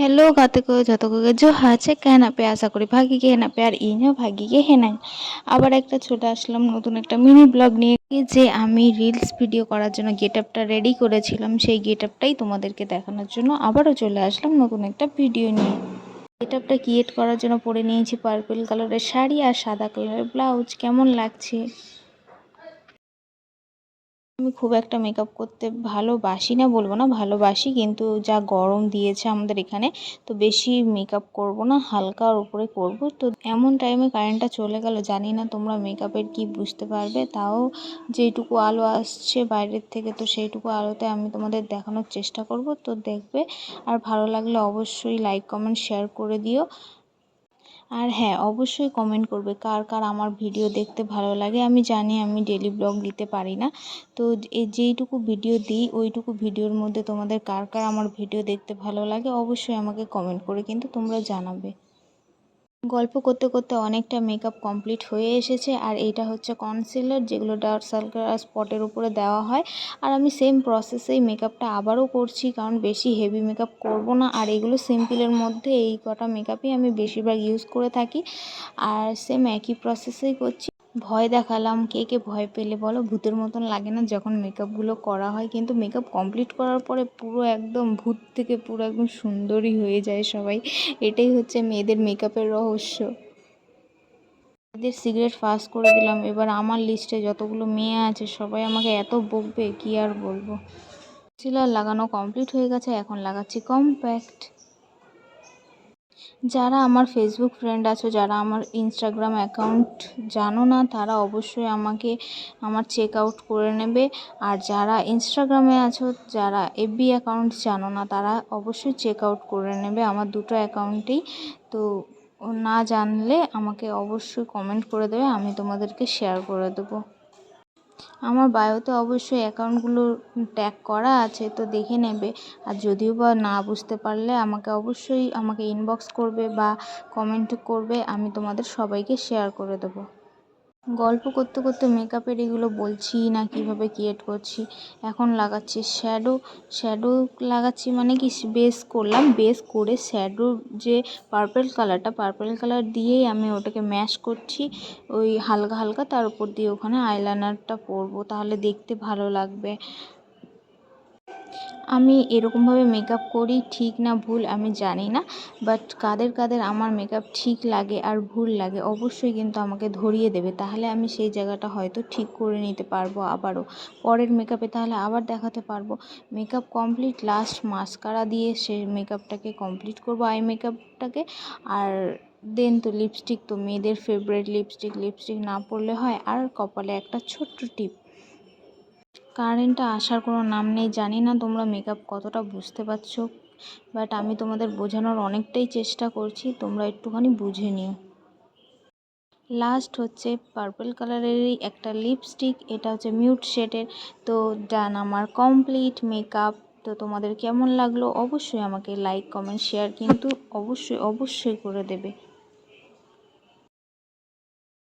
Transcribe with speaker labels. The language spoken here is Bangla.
Speaker 1: हेलो गाते को যত को जो আছে কেন আপে আশা করি ভাগি কে হেনা পে আর ইনিও ভাগি কে হেনা আবার একটা ছোট আসলাম নতুন একটা মিনি ব্লগ নিয়ে যে আমি রিলস ভিডিও করার জন্য গেটআপটা রেডি করেছিলাম সেই গেটআপটাই তোমাদেরকে দেখানোর জন্য আবারও চলে আসলাম নতুন একটা ভিডিও নিয়ে। গেটআপটা ক্রিয়েট করার জন্য পরে নিয়েছি পার্পল কালারের শাড়ি আর সাদা কালারের ব্লাউজ। কেমন লাগছে? আমি খুব একটা মেকআপ করতে ভালোবাসি না, বলবো না ভালোবাসি, কিন্তু যা গরম দিয়েছে আমাদের এখানে তো বেশি মেকআপ করব না, হালকার উপরে করব। তো এমন টাইমে কারেন্টটা চলে গেল, জানি না তোমরা মেকআপের কি বুঝতে পারবে, তাও যেইটুকু আলো আসছে বাইরের থেকে তো সেইটুকু আলোতে আমি তোমাদের দেখানোর চেষ্টা করব। তো দেখবে, আর ভালো লাগলে অবশ্যই লাইক কমেন্ট শেয়ার করে দিও। আর হ্যাঁ, অবশ্যই কমেন্ট করবে কার কার আমার ভিডিও দেখতে ভালো লাগে। আমি জানি আমি ডেলি ব্লগ দিতে পারি না, তো যেইটুকু ভিডিও দিই ওইটুকু ভিডিওর মধ্যে তোমাদের কার কার আমার ভিডিও দেখতে ভালো লাগে অবশ্যই আমাকে কমেন্ট করে কিন্তু তোমরা জানাবে। গল্প করতে করতে অনেকটা মেকআপ কমপ্লিট হয়ে এসেছে, আর এইটা হচ্ছে কনসিলার, যেগুলো ডার্ক সার্কেল আর স্পটের উপরে দেওয়া হয়। আর আমি সেম প্রসেসেই মেকআপটা আবারও করছি, কারণ বেশি হেভি মেকআপ করব না। আর এগুলো সিম্পলের মধ্যে এই কটা মেকআপই আমি বেশিরভাগ ইউজ করে থাকি, আর সেম একই প্রসেসেই করছি। ভয় দেখালাম, কে কে ভয় পেলে বলো? ভূতের মতন লাগে না যখন মেকআপগুলো করা হয়? কিন্তু মেকআপ কমপ্লিট করার পরে পুরো একদম ভূত থেকে পুরো একদম সুন্দরী হয়ে যায় সবাই। এটাই হচ্ছে মেয়েদের মেকআপের রহস্য। এদের সিগারেট ফাঁস করে দিলাম। এবার আমার লিস্টে যতগুলো মেয়ে আছে সবাই আমাকে এত বকবে, কি আর বলবো। কনসিলার লাগানো কমপ্লিট হয়ে গেছে, এখন লাগাচ্ছি কম্প্যাক্ট। যারা আমার ফেসবুক ফ্রেন্ড আছো, যারা আমার ইনস্টাগ্রাম অ্যাকাউন্ট জানো না, তারা অবশ্যই আমাকে আমার চেক আউট করে নেবে। আর যারা ইনস্টাগ্রামে আছো, যারা এফবি অ্যাকাউন্ট জানো না, তারা অবশ্যই চেক আউট করে নেবে আমার দুটো অ্যাকাউন্টেই। তো না জানলে আমাকে অবশ্যই কমেন্ট করে দেবে, আমি তোমাদেরকে শেয়ার করে দেবো। আমার বায়োতে অবশ্যই অ্যাকাউন্টগুলো ট্যাগ করা আছে, তো দেখে নেবে। আর যদিও বা না বুঝতে পারলে অবশ্যই আমাকে ইনবক্স করবে বা কমেন্ট করবে, আমি তোমাদের সবাইকে শেয়ার করে দেবো। গল্প করতে করতে মেকআপের এগুলো বলছি না কিভাবে ক্রিয়েট করছি। এখন লাগাচ্ছি শ্যাডো লাগাচ্ছি, মানে কি বেস করলাম, বেস করে শ্যাডোর যে পার্পল কালার দিয়েই আমি ওটাকে ম্যাশ করছি ওই হালকা হালকা, তার উপর দিয়ে ওখানে আইলাইনারটা পরবো, তাহলে দেখতে ভালো লাগবে। আমি এরকমভাবে মেকআপ করি, ঠিক না ভুল আমি জানি না, বাট কাদের কাদের আমার মেকআপ ঠিক লাগে আর ভুল লাগে অবশ্যই কিন্তু আমাকে ধরিয়ে দেবে, তাহলে আমি সেই জায়গাটা হয়তো ঠিক করে নিতে পারবো আবারও পরের মেকআপে, তাহলে আবার দেখাতে পারবো। মেকআপ কমপ্লিট, লাস্ট মাস্কারা দিয়ে সে মেকআপটাকে কমপ্লিট করবো, আই মেকআপটাকে। আর দেন তো লিপস্টিক, তো মেয়েদের ফেভারিট লিপস্টিক না পরলে হয়। আর কপালে একটা ছোট্ট টিপ। কারেন্টটা আসার কোনো নাম নেই, জানি না তোমরা মেকআপ কতটা বুঝতে পারছো, বাট আমি তোমাদের বোঝানোর অনেকটাই চেষ্টা করছি, তোমরা একটুখানি বুঝে নিও। লাস্ট হচ্ছে পার্পল কালারেরই একটা লিপস্টিক, এটা হচ্ছে মিউট শেডের। তো ডান, আমার কমপ্লিট মেকআপ। তো তোমাদের কেমন লাগলো অবশ্যই আমাকে লাইক কমেন্ট শেয়ার কিন্তু অবশ্যই করে দেবে।